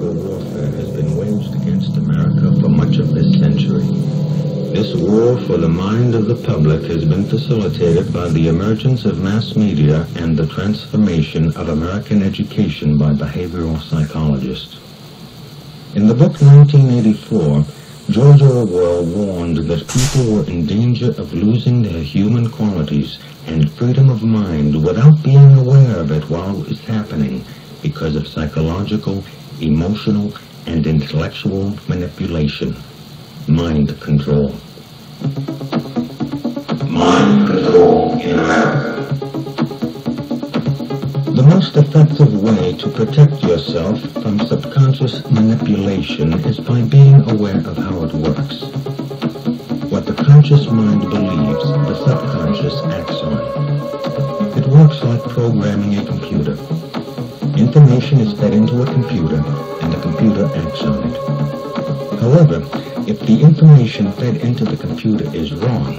psychological warfare has been waged against America for much of this century. This war for the mind of the public has been facilitated by the emergence of mass media and the transformation of American education by behavioral psychologists. In the book 1984, George Orwell warned that people were in danger of losing their human qualities and freedom of mind without being aware of it while it was happening because of psychological, emotional, and intellectual manipulation. Mind control. Mind control in America. The most effective way to protect yourself from subconscious manipulation is by being aware of how it works. What the conscious mind believes, the subconscious acts on. It works like programming a computer. Information is fed into a computer, and the computer acts on it. However, if the information fed into the computer is wrong,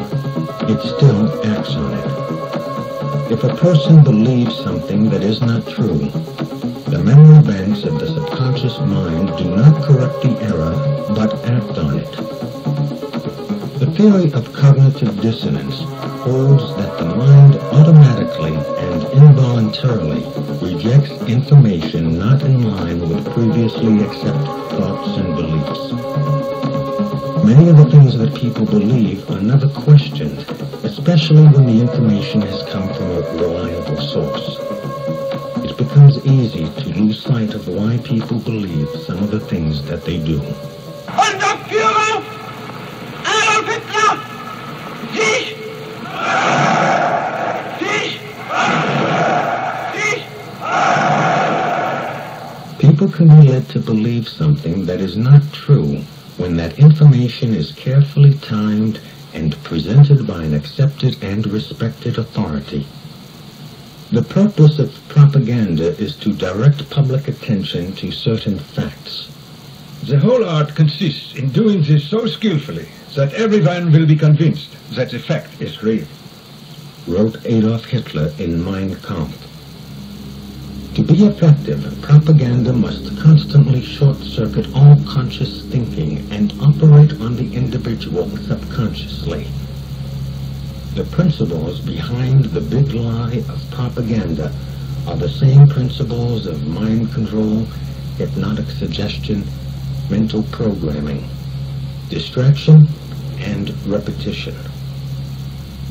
it still acts on it. If a person believes something that is not true, the memory banks of the subconscious mind do not correct the error, but act on it. The theory of cognitive dissonance holds that the mind automatically and involuntarily rejects information not in line with previously accepted thoughts and beliefs. Many of the things that people believe are never questioned, especially when the information has come from a reliable source. It becomes easy to lose sight of why people believe some of the things that they do. Unser Führer, Adolf Hitler, sich! People can be led to believe something that is not true when that information is carefully timed and presented by an accepted and respected authority. The purpose of propaganda is to direct public attention to certain facts. The whole art consists in doing this so skillfully that everyone will be convinced that the fact is real, wrote Adolf Hitler in Mein Kampf. To be effective, propaganda must constantly short-circuit all conscious thinking and operate on the individual subconsciously. The principles behind the big lie of propaganda are the same principles of mind control, hypnotic suggestion, mental programming, distraction, and repetition.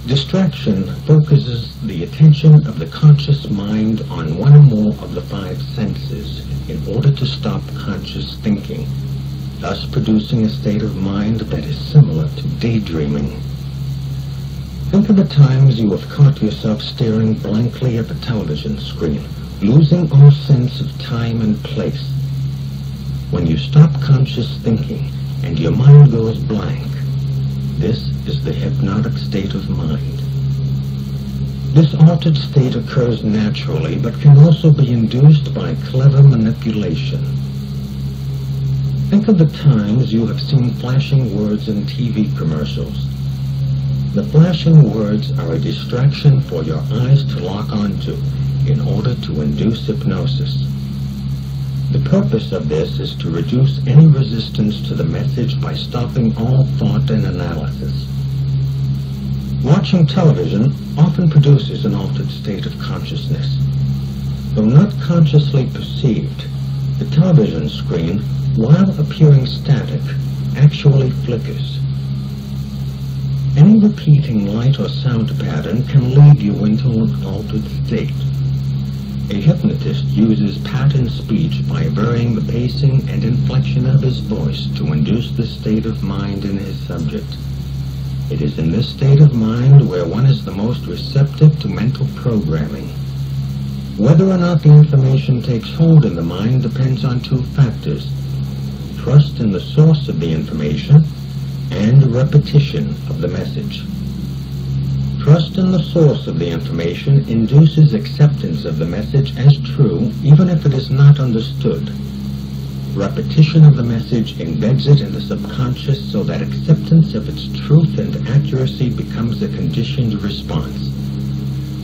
Distraction focuses the attention of the conscious mind on one or more of the five senses in order to stop conscious thinking, thus producing a state of mind that is similar to daydreaming. Think of the times you have caught yourself staring blankly at the television screen, losing all sense of time and place. When you stop conscious thinking and your mind goes blank, this is the hypnotic state of mind. This altered state occurs naturally, but can also be induced by clever manipulation. Think of the times you have seen flashing words in TV commercials. The flashing words are a distraction for your eyes to lock onto in order to induce hypnosis. The purpose of this is to reduce any resistance to the message by stopping all thought and analysis. Watching television often produces an altered state of consciousness. Though not consciously perceived, the television screen, while appearing static, actually flickers. Any repeating light or sound pattern can lead you into an altered state. A hypnotist uses pattern speech by varying the pacing and inflection of his voice to induce this state of mind in his subject. It is in this state of mind where one is the most receptive to mental programming. Whether or not the information takes hold in the mind depends on two factors: trust in the source of the information and repetition of the message. Trust in the source of the information induces acceptance of the message as true, even if it is not understood. Repetition of the message embeds it in the subconscious so that acceptance of its truth and accuracy becomes a conditioned response.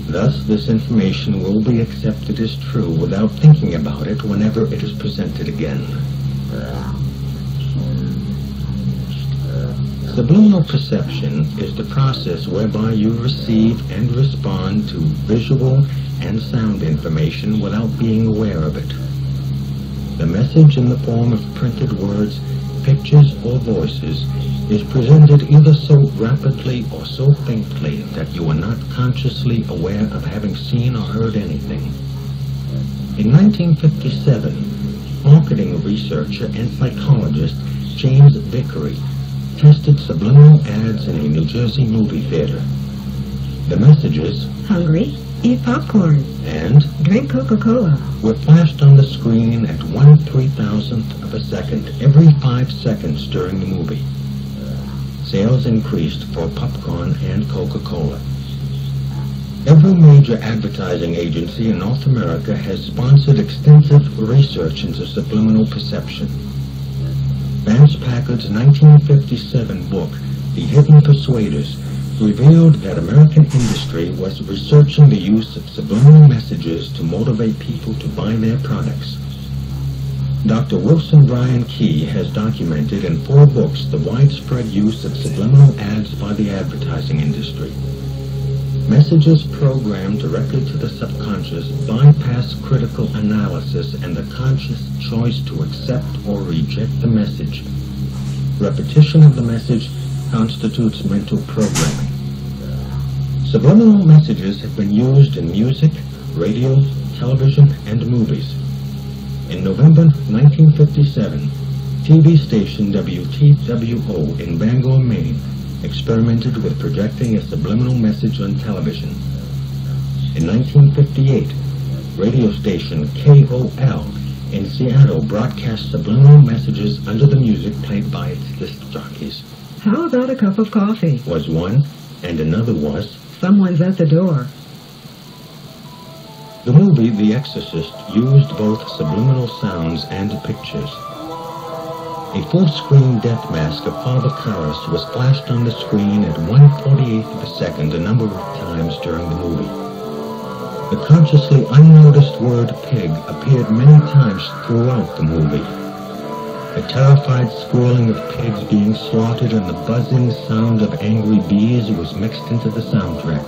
Thus, this information will be accepted as true without thinking about it whenever it is presented again. Subliminal perception is the process whereby you receive and respond to visual and sound information without being aware of it. The message in the form of printed words, pictures, or voices is presented either so rapidly or so faintly that you are not consciously aware of having seen or heard anything. In 1957, marketing researcher and psychologist James Vickery tested subliminal ads in a New Jersey movie theater. The messages, hungry, eat popcorn, and drink Coca-Cola, were flashed on the screen at 1/3000th of a second every 5 seconds during the movie. Sales increased for popcorn and Coca-Cola. Every major advertising agency in North America has sponsored extensive research into subliminal perception. Vance Packard's 1957 book, The Hidden Persuaders, revealed that American industry was researching the use of subliminal messages to motivate people to buy their products. Dr. Wilson Bryan Key has documented in 4 books the widespread use of subliminal ads by the advertising industry. Messages programmed directly to the subconscious bypass critical analysis and the conscious choice to accept or reject the message. Repetition of the message constitutes mental programming. Subliminal messages have been used in music, radio, television, and movies. In November 1957, TV station WTWO in Bangor, Maine, experimented with projecting a subliminal message on television. In 1958, radio station KOL in Seattle broadcast subliminal messages under the music played by its disc jockeys. How about a cup of coffee? Was one, and another was, someone's at the door. The movie The Exorcist used both subliminal sounds and pictures. A full-screen death mask of Father Karras was flashed on the screen at 1/48th of a second a number of times during the movie. The consciously unnoticed word pig appeared many times throughout the movie. The terrified squealing of pigs being slaughtered and the buzzing sound of angry bees was mixed into the soundtrack.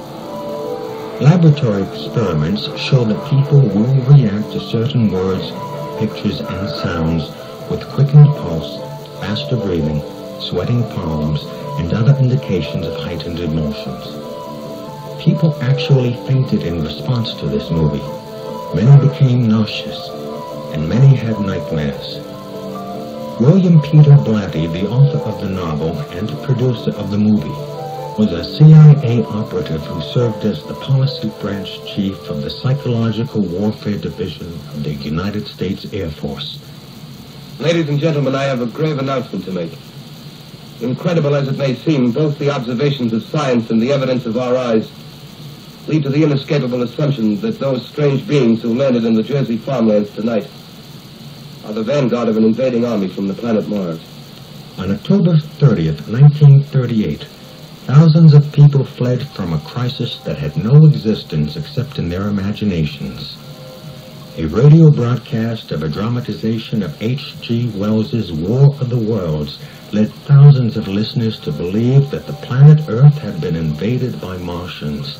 Laboratory experiments show that people will react to certain words, pictures, and sounds with quickened pulse, faster breathing, sweating palms, and other indications of heightened emotions. People actually fainted in response to this movie. Many became nauseous, and many had nightmares. William Peter Blatty, the author of the novel and producer of the movie, was a c.i.a. operative who served as the policy branch chief of the Psychological Warfare Division of the United States Air Force. Ladies and gentlemen, I have a grave announcement to make. Incredible as it may seem, both the observations of science and the evidence of our eyes lead to the inescapable assumption that those strange beings who landed in the Jersey farmlands tonight are the vanguard of an invading army from the planet Mars. On October 30th, 1938, thousands of people fled from a crisis that had no existence except in their imaginations. A radio broadcast of a dramatization of H.G. Wells's War of the Worlds led thousands of listeners to believe that the planet Earth had been invaded by Martians.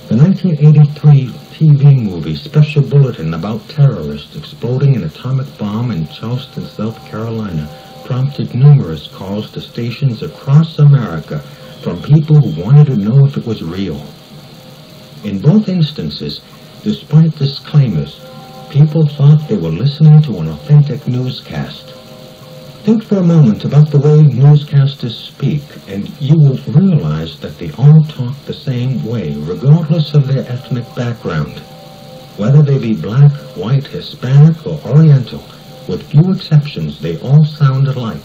The 1983 TV movie Special Bulletin about terrorists exploding an atomic bomb in Charleston, South Carolina, prompted numerous calls to stations across America from people who wanted to know if it was real. In both instances, despite disclaimers, people thought they were listening to an authentic newscast. Think for a moment about the way newscasters speak, and you will realize that they all talk the same way, regardless of their ethnic background. Whether they be black, white, Hispanic, or Oriental, with few exceptions, they all sound alike.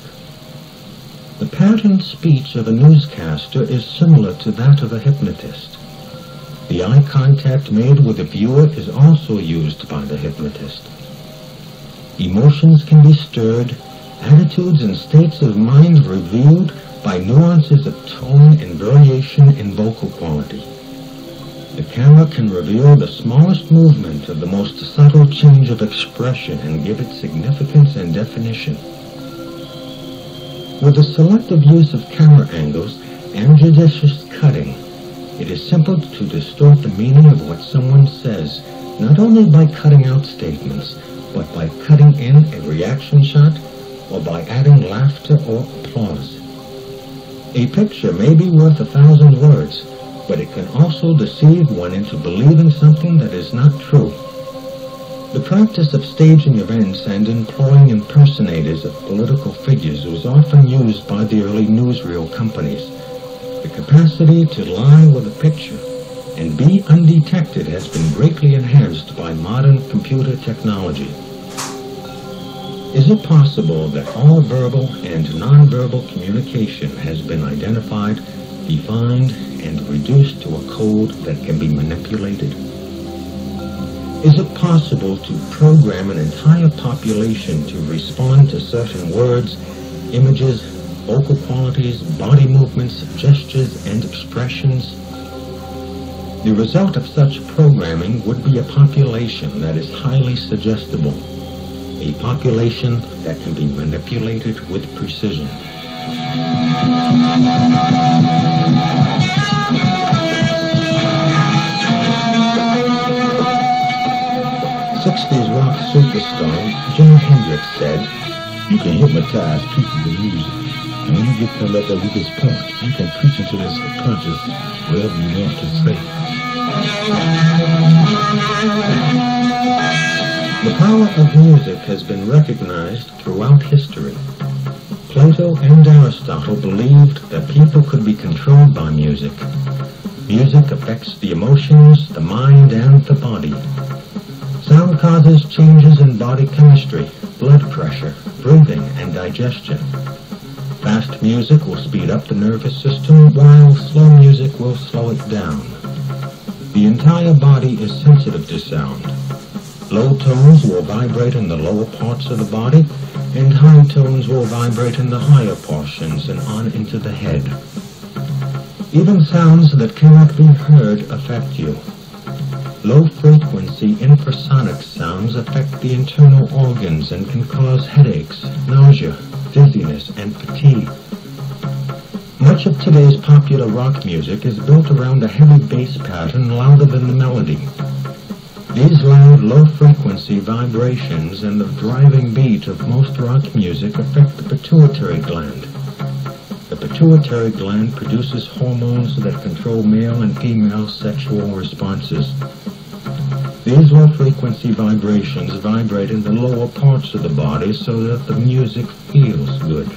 The patterned speech of a newscaster is similar to that of a hypnotist. The eye contact made with the viewer is also used by the hypnotist. Emotions can be stirred, attitudes and states of mind revealed by nuances of tone and variation in vocal quality. The camera can reveal the smallest movement of the most subtle change of expression and give it significance and definition. With the selective use of camera angles and judicious cutting, it is simple to distort the meaning of what someone says, not only by cutting out statements, but by cutting in a reaction shot or by adding laughter or applause. A picture may be worth 1,000 words, but it can also deceive one into believing something that is not true. The practice of staging events and employing impersonators of political figures was often used by the early newsreel companies. The capacity to lie with a picture and be undetected has been greatly enhanced by modern computer technology. Is it possible that all verbal and nonverbal communication has been identified, defined, and reduced to a code that can be manipulated? Is it possible to program an entire population to respond to certain words, images, vocal qualities, body movements, gestures, and expressions? The result of such programming would be a population that is highly suggestible, a population that can be manipulated with precision. 60s rock superstar Jimi Hendrix said, "You can hypnotize people with music, and when you get them at their weakest point, you can preach into their subconscious whatever you want to say." The power of music has been recognized throughout history. Plato and Aristotle believed that people could be controlled by music. Music affects the emotions, the mind, and the body. Sound causes changes in body chemistry, blood pressure, breathing, and digestion. Fast music will speed up the nervous system, while slow music will slow it down. The entire body is sensitive to sound. Low tones will vibrate in the lower parts of the body, and high tones will vibrate in the higher portions and on into the head. Even sounds that cannot be heard affect you. Low-frequency infrasonic sounds affect the internal organs and can cause headaches, nausea, dizziness, and fatigue. Much of today's popular rock music is built around a heavy bass pattern louder than the melody. These loud, low-frequency vibrations and the driving beat of most rock music affect the pituitary gland. The pituitary gland produces hormones that control male and female sexual responses. These low-frequency vibrations vibrate in the lower parts of the body so that the music feels good.